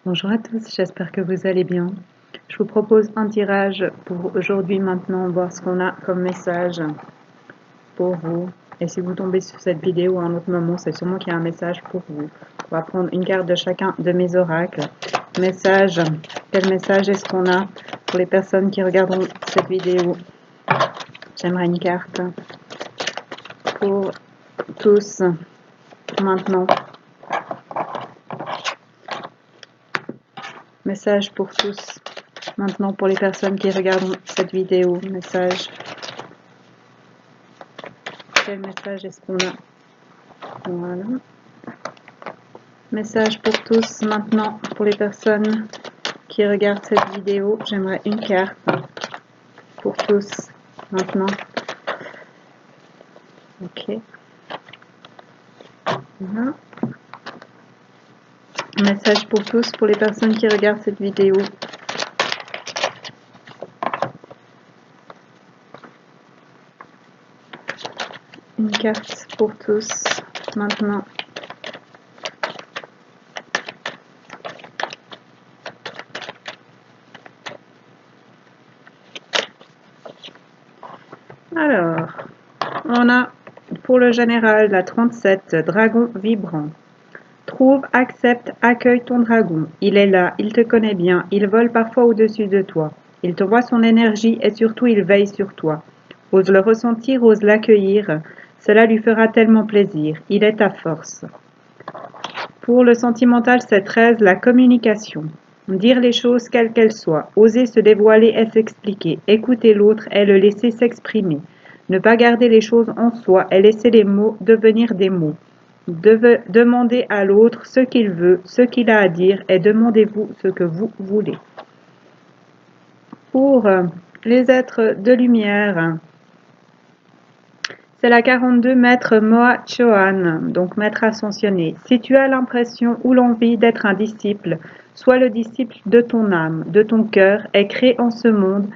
Bonjour à tous, j'espère que vous allez bien. Je vous propose un tirage pour aujourd'hui maintenant, voir ce qu'on a comme message pour vous. Et si vous tombez sur cette vidéo à un autre moment, c'est sûrement qu'il y a un message pour vous. On va prendre une carte de chacun de mes oracles. Message, quel message est-ce qu'on a pour les personnes qui regarderont cette vidéo? J'aimerais une carte pour tous maintenant. Message pour tous maintenant pour les personnes qui regardent cette vidéo. Message. Quel message est-ce qu'on a? Voilà. Message pour tous maintenant pour les personnes qui regardent cette vidéo. J'aimerais une carte pour tous maintenant. Ok. Voilà. Message pour tous pour les personnes qui regardent cette vidéo. Une carte pour tous maintenant. Alors, on a pour le général la 37, dragon vibrant. Trouve, accepte, accueille ton dragon. Il est là, il te connaît bien, il vole parfois au-dessus de toi. Il te voit son énergie et surtout il veille sur toi. Ose le ressentir, ose l'accueillir. Cela lui fera tellement plaisir. Il est ta force. Pour le sentimental, c'est 13, la communication. Dire les choses quelles qu'elles soient. Oser se dévoiler et s'expliquer. Écouter l'autre et le laisser s'exprimer. Ne pas garder les choses en soi et laisser les mots devenir des mots. Demandez à l'autre ce qu'il veut, ce qu'il a à dire et demandez-vous ce que vous voulez. Pour les êtres de lumière, c'est la 42, maître Moa Chohan, donc maître ascensionné. Si tu as l'impression ou l'envie d'être un disciple, sois le disciple de ton âme, de ton cœur et crée en ce monde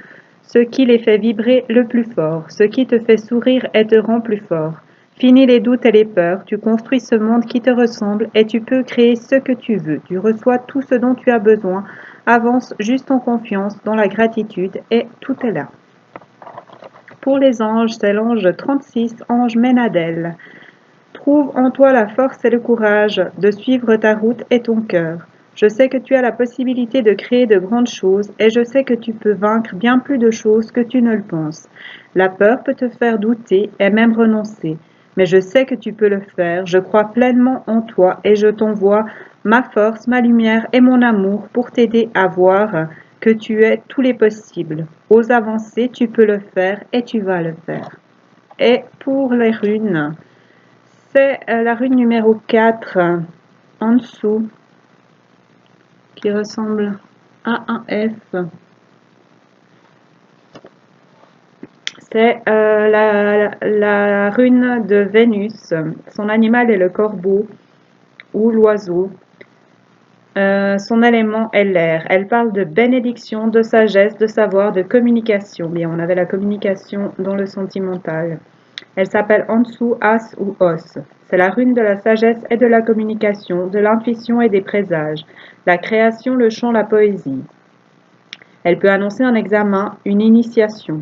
ce qui les fait vibrer le plus fort, ce qui te fait sourire et te rend plus fort. Finis les doutes et les peurs, tu construis ce monde qui te ressemble et tu peux créer ce que tu veux. Tu reçois tout ce dont tu as besoin. Avance juste en confiance, dans la gratitude et tout est là. Pour les anges, c'est l'ange 36, ange Ménadel. Trouve en toi la force et le courage de suivre ta route et ton cœur. Je sais que tu as la possibilité de créer de grandes choses et je sais que tu peux vaincre bien plus de choses que tu ne le penses. La peur peut te faire douter et même renoncer. Mais je sais que tu peux le faire, je crois pleinement en toi et je t'envoie ma force, ma lumière et mon amour pour t'aider à voir que tu es tous les possibles. Ose avancer, tu peux le faire et tu vas le faire. Et pour les runes, c'est la rune numéro 4 en dessous qui ressemble à un F. C'est la rune de Vénus. Son animal est le corbeau ou l'oiseau. Son élément est l'air. Elle parle de bénédiction, de sagesse, de savoir, de communication. Bien, on avait la communication dans le sentimental. Elle s'appelle Ansu, As ou Os. C'est la rune de la sagesse et de la communication, de l'intuition et des présages, la création, le chant, la poésie. Elle peut annoncer un examen, une initiation.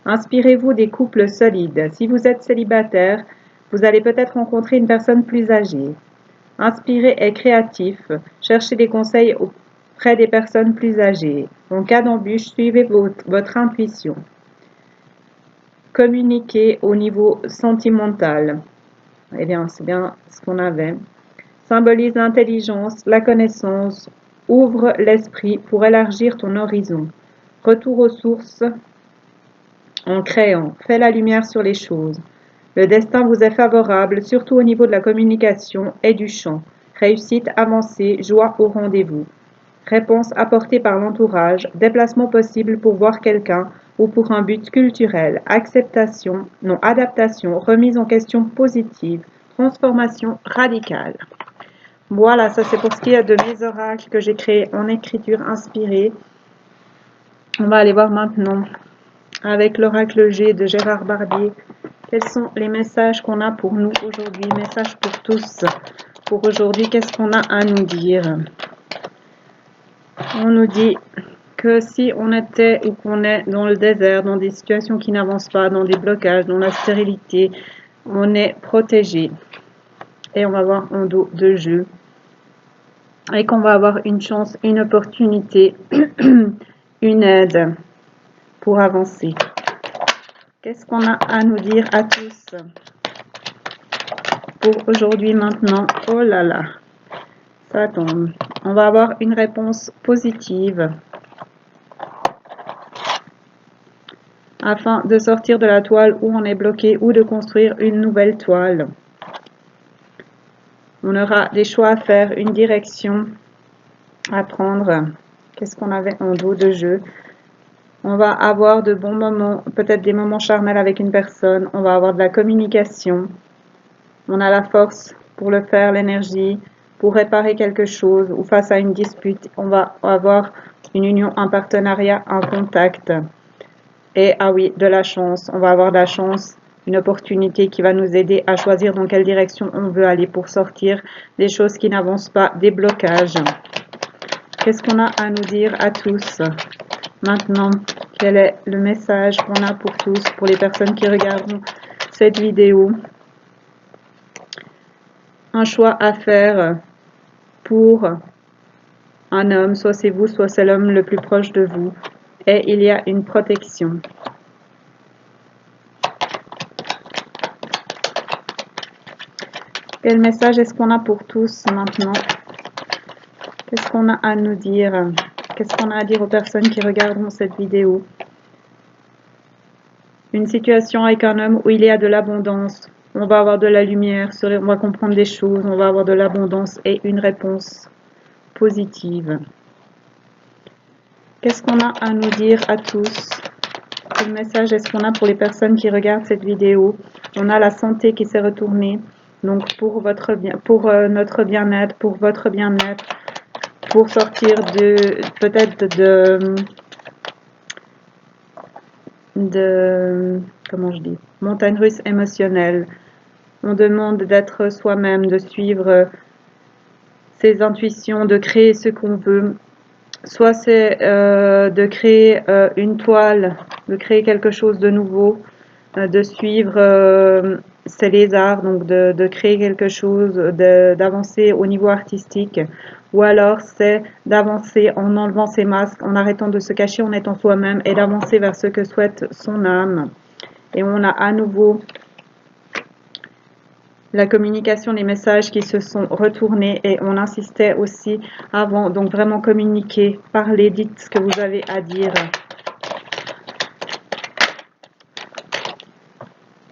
Inspirez-vous des couples solides. Si vous êtes célibataire, vous allez peut-être rencontrer une personne plus âgée. Inspiré et créatif, cherchez des conseils auprès des personnes plus âgées. En cas d'embûche, suivez votre intuition. Communiquer au niveau sentimental. Eh bien, c'est bien ce qu'on avait. Symbolise l'intelligence, la connaissance, ouvre l'esprit pour élargir ton horizon. Retour aux sources en créant, fais la lumière sur les choses. Le destin vous est favorable, surtout au niveau de la communication et du chant. Réussite, avancée, joie au rendez-vous. Réponse apportée par l'entourage, déplacement possible pour voir quelqu'un ou pour un but culturel, acceptation, non adaptation, remise en question positive, transformation radicale. Voilà, ça c'est pour ce qui est de mes oracles que j'ai créés en écriture inspirée. On va aller voir maintenant avec l'oracle G de Gérard Barbier. Quels sont les messages qu'on a pour nous aujourd'hui? Messages pour tous. Pour aujourd'hui, qu'est-ce qu'on a à nous dire? On nous dit que si on était ou qu'on est dans le désert, dans des situations qui n'avancent pas, dans des blocages, dans la stérilité, on est protégé. Et on va avoir un dos de jeu. Et qu'on va avoir une chance, une opportunité, une aide pour avancer. Qu'est-ce qu'on a à nous dire à tous pour aujourd'hui, maintenant? Oh là là, ça tombe. On va avoir une réponse positive afin de sortir de la toile où on est bloqué ou de construire une nouvelle toile. On aura des choix à faire, une direction à prendre. Qu'est-ce qu'on avait en dos de jeu? On va avoir de bons moments, peut-être des moments charnels avec une personne. On va avoir de la communication. On a la force pour le faire, l'énergie, pour réparer quelque chose ou face à une dispute. On va avoir une union, un partenariat, un contact. Et ah oui, de la chance. On va avoir de la chance, une opportunité qui va nous aider à choisir dans quelle direction on veut aller pour sortir des choses qui n'avancent pas, des blocages. Qu'est-ce qu'on a à nous dire à tous maintenant? Quel est le message qu'on a pour tous, pour les personnes qui regarderont cette vidéo? Un choix à faire pour un homme, soit c'est vous, soit c'est l'homme le plus proche de vous. Et il y a une protection. Quel message est-ce qu'on a pour tous maintenant? Qu'est-ce qu'on a à nous dire? Qu'est-ce qu'on a à dire aux personnes qui regarderont cette vidéo? Une situation avec un homme où il y a de l'abondance. On va avoir de la lumière, on va comprendre des choses, on va avoir de l'abondance et une réponse positive. Qu'est-ce qu'on a à nous dire à tous? Quel message est-ce qu'on a pour les personnes qui regardent cette vidéo? On a la santé qui s'est retournée. Donc pour votre bien, pour notre bien-être, pour votre bien-être, pour sortir peut-être de comment je dis, montagne russe émotionnelle. On demande d'être soi-même, de suivre ses intuitions, de créer ce qu'on veut. Soit c'est de créer une toile, de créer quelque chose de nouveau, de suivre ses lézards, donc de créer quelque chose, d'avancer au niveau artistique. Ou alors c'est d'avancer en enlevant ses masques, en arrêtant de se cacher, en étant soi-même et d'avancer vers ce que souhaite son âme. Et on a à nouveau la communication, les messages qui se sont retournés et on insistait aussi avant, donc vraiment communiquer, parler, dites ce que vous avez à dire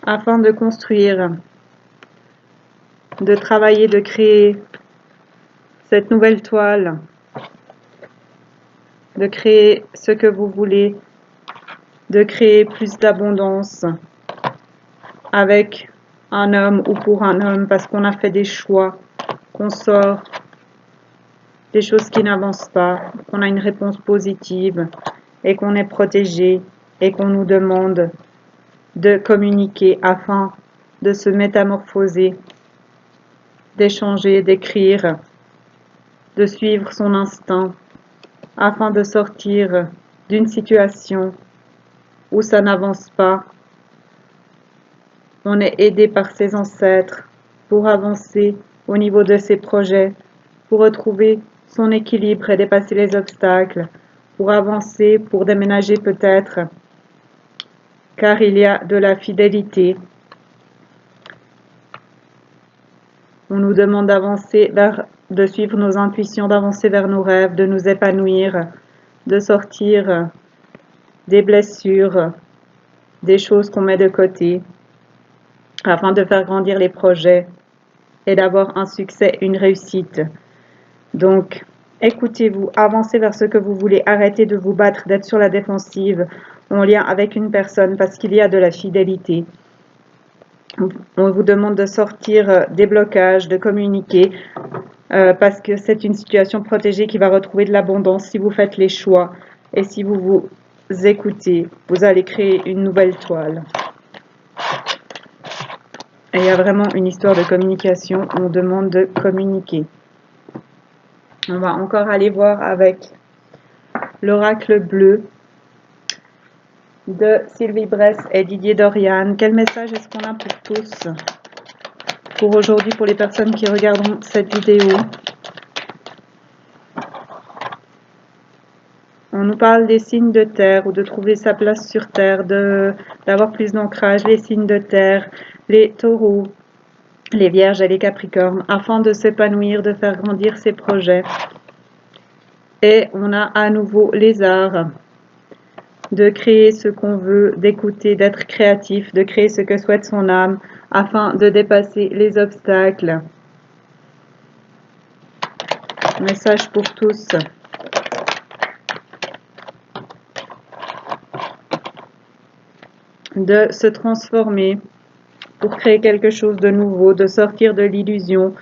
afin de construire, de travailler, de créer cette nouvelle toile, de créer ce que vous voulez, de créer plus d'abondance avec un homme ou pour un homme parce qu'on a fait des choix, qu'on sort des choses qui n'avancent pas, qu'on a une réponse positive et qu'on est protégé et qu'on nous demande de communiquer afin de se métamorphoser, d'échanger, d'écrire, de suivre son instinct afin de sortir d'une situation où ça n'avance pas. On est aidé par ses ancêtres pour avancer au niveau de ses projets, pour retrouver son équilibre et dépasser les obstacles, pour avancer, pour déménager peut-être, car il y a de la fidélité. On nous demande d'avancer de suivre nos intuitions, d'avancer vers nos rêves, de nous épanouir, de sortir des blessures, des choses qu'on met de côté, afin de faire grandir les projets et d'avoir un succès, une réussite. Donc, écoutez-vous, avancez vers ce que vous voulez, arrêtez de vous battre, d'être sur la défensive en lien avec une personne parce qu'il y a de la fidélité. On vous demande de sortir des blocages, de communiquer parce que c'est une situation protégée qui va retrouver de l'abondance si vous faites les choix et si vous vous écoutez, vous allez créer une nouvelle toile. Et il y a vraiment une histoire de communication, on demande de communiquer. On va encore aller voir avec l'oracle bleu de Sylvie Bress et Didier Dorian. Quel message est-ce qu'on a pour tous, pour aujourd'hui, pour les personnes qui regarderont cette vidéo? On nous parle des signes de terre ou de trouver sa place sur terre, d'avoir plus d'ancrage, les signes de terre, les taureaux, les vierges et les capricornes, afin de s'épanouir, de faire grandir ses projets. Et on a à nouveau les arts, de créer ce qu'on veut, d'écouter, d'être créatif, de créer ce que souhaite son âme, afin de dépasser les obstacles. Message pour tous. De se transformer pour créer quelque chose de nouveau, de sortir de l'illusion,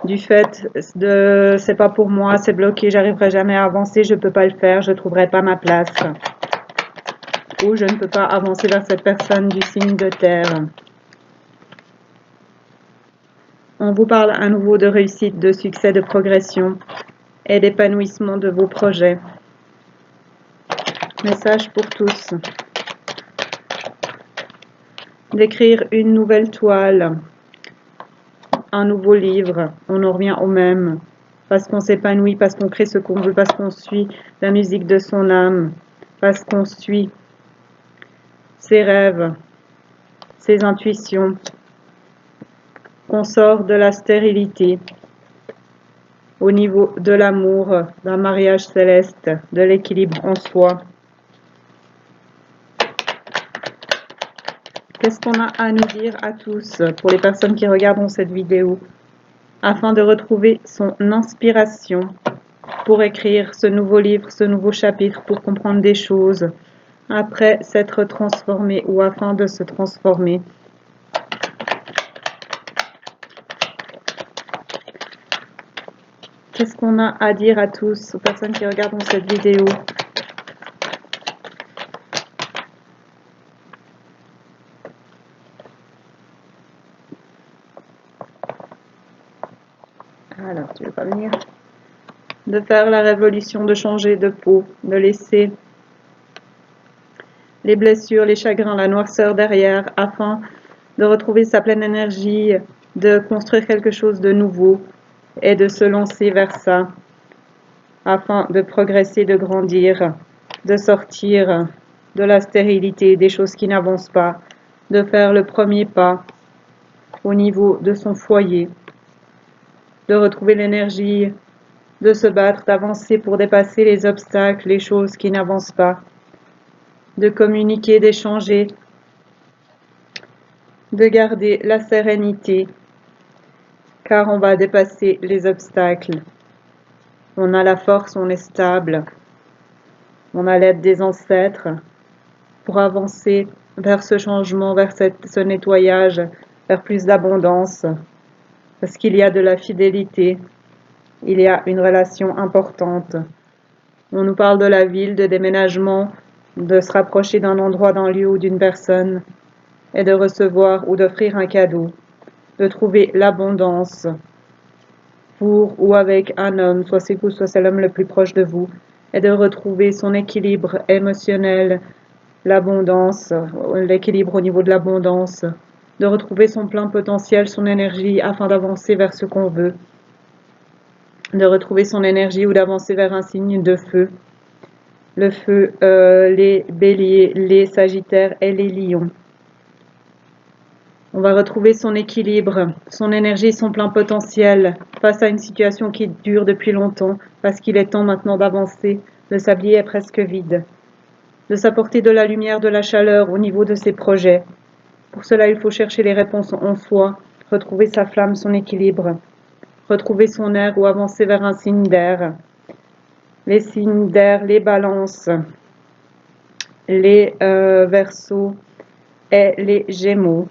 du fait de c'est pas pour moi, c'est bloqué, j'arriverai jamais à avancer, je peux pas le faire, je trouverai pas ma place. Ou je ne peux pas avancer vers cette personne du signe de terre. On vous parle à nouveau de réussite, de succès, de progression et d'épanouissement de vos projets. Message pour tous. D'écrire une nouvelle toile, un nouveau livre, on en revient au même, parce qu'on s'épanouit, parce qu'on crée ce qu'on veut, parce qu'on suit la musique de son âme, parce qu'on suit ses rêves, ses intuitions, qu'on sort de la stérilité au niveau de l'amour, d'un mariage céleste, de l'équilibre en soi. Qu'est-ce qu'on a à nous dire à tous, pour les personnes qui regarderont cette vidéo, afin de retrouver son inspiration pour écrire ce nouveau livre, ce nouveau chapitre, pour comprendre des choses, après s'être transformé ou afin de se transformer. Qu'est-ce qu'on a à dire à tous, aux personnes qui regardent cette vidéo? Alors, tu veux pas venir? De faire la révolution, de changer de peau, de laisser les blessures, les chagrins, la noirceur derrière, afin de retrouver sa pleine énergie, de construire quelque chose de nouveau et de se lancer vers ça, afin de progresser, de grandir, de sortir de la stérilité, des choses qui n'avancent pas, de faire le premier pas au niveau de son foyer, de retrouver l'énergie, de se battre, d'avancer pour dépasser les obstacles, les choses qui n'avancent pas, de communiquer, d'échanger, de garder la sérénité, car on va dépasser les obstacles. On a la force, on est stable, on a l'aide des ancêtres pour avancer vers ce changement, vers ce nettoyage, vers plus d'abondance, parce qu'il y a de la fidélité, il y a une relation importante. On nous parle de la ville, de déménagement, de se rapprocher d'un endroit, d'un lieu ou d'une personne, et de recevoir ou d'offrir un cadeau, de trouver l'abondance pour ou avec un homme, soit c'est vous, soit c'est l'homme le plus proche de vous, et de retrouver son équilibre émotionnel, l'abondance, l'équilibre au niveau de l'abondance, de retrouver son plein potentiel, son énergie, afin d'avancer vers ce qu'on veut, de retrouver son énergie ou d'avancer vers un signe de feu. Le feu, les béliers, les sagittaires et les lions. On va retrouver son équilibre, son énergie, son plein potentiel face à une situation qui dure depuis longtemps, parce qu'il est temps maintenant d'avancer. Le sablier est presque vide. De s'apporter de la lumière, de la chaleur au niveau de ses projets. Pour cela, il faut chercher les réponses en soi, retrouver sa flamme, son équilibre, retrouver son air ou avancer vers un signe d'air. Les signes d'air, les balances, les verseaux et les gémeaux,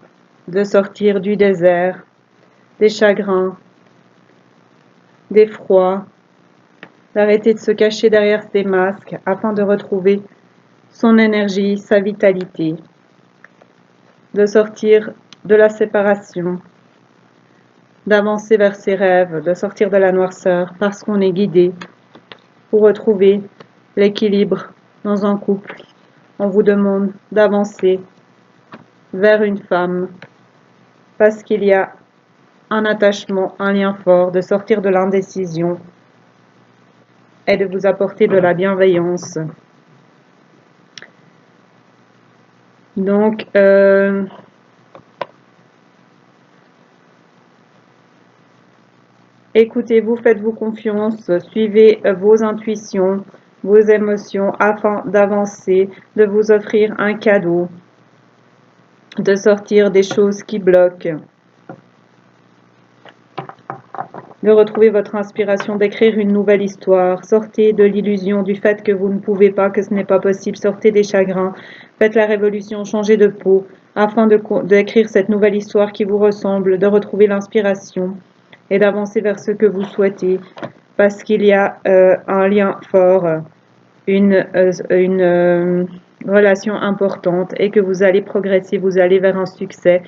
de sortir du désert, des chagrins, des froids, d'arrêter de se cacher derrière ses masques afin de retrouver son énergie, sa vitalité, de sortir de la séparation, d'avancer vers ses rêves, de sortir de la noirceur parce qu'on est guidé pour retrouver l'équilibre dans un couple. On vous demande d'avancer vers une femme parce qu'il y a un attachement, un lien fort, de sortir de l'indécision et de vous apporter de la bienveillance. Donc, écoutez-vous, faites-vous confiance, suivez vos intuitions, vos émotions afin d'avancer, de vous offrir un cadeau, de sortir des choses qui bloquent, de retrouver votre inspiration, d'écrire une nouvelle histoire. Sortez de l'illusion du fait que vous ne pouvez pas, que ce n'est pas possible. Sortez des chagrins, faites la révolution, changez de peau afin d'écrire cette nouvelle histoire qui vous ressemble, de retrouver l'inspiration et d'avancer vers ce que vous souhaitez, parce qu'il y a un lien fort, une relation importante et que vous allez progresser, vous allez vers un succès.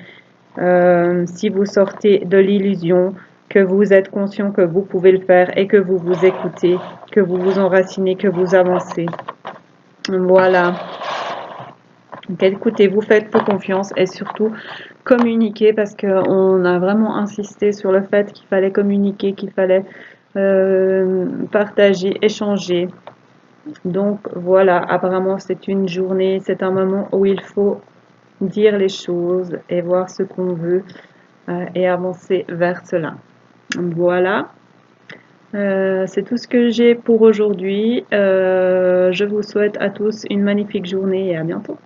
Si vous sortez de l'illusion, que vous êtes conscient que vous pouvez le faire et que vous vous écoutez, que vous vous enracinez, que vous avancez. Voilà. Donc écoutez-vous, faites-vous confiance et surtout communiquer parce qu'on a vraiment insisté sur le fait qu'il fallait communiquer, qu'il fallait partager, échanger. Donc voilà, apparemment c'est une journée, c'est un moment où il faut dire les choses et voir ce qu'on veut et avancer vers cela. Voilà. C'est tout ce que j'ai pour aujourd'hui. Je vous souhaite à tous une magnifique journée et à bientôt.